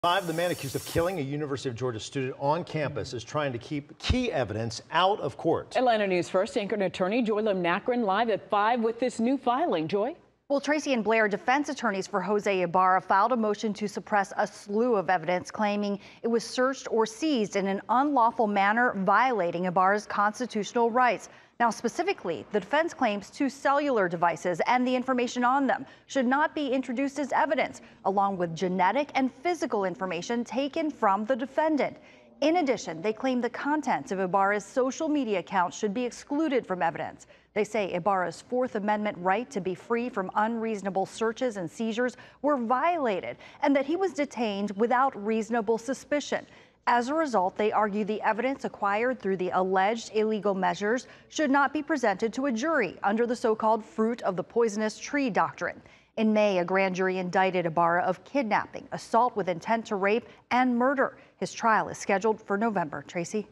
The man accused of killing a University of Georgia student on campus is trying to keep key evidence out of court. Atlanta News First anchor and attorney Joy Lim-Nakrin live at 5 with this new filing. Joy? Well, Tracy and Blair, defense attorneys for Jose Ibarra filed a motion to suppress a slew of evidence claiming it was searched or seized in an unlawful manner, violating Ibarra's constitutional rights. Now, specifically, the defense claims 2 cellular devices and the information on them should not be introduced as evidence, along with genetic and physical information taken from the defendant. In addition, they claim the contents of Ibarra's social media accounts should be excluded from evidence. They say Ibarra's Fourth Amendment right to be free from unreasonable searches and seizures were violated, and that he was detained without reasonable suspicion. As a result, they argue the evidence acquired through the alleged illegal measures should not be presented to a jury under the so-called fruit of the poisonous tree doctrine. In May, a grand jury indicted Ibarra of kidnapping, assault with intent to rape, and murder. His trial is scheduled for November. Tracy?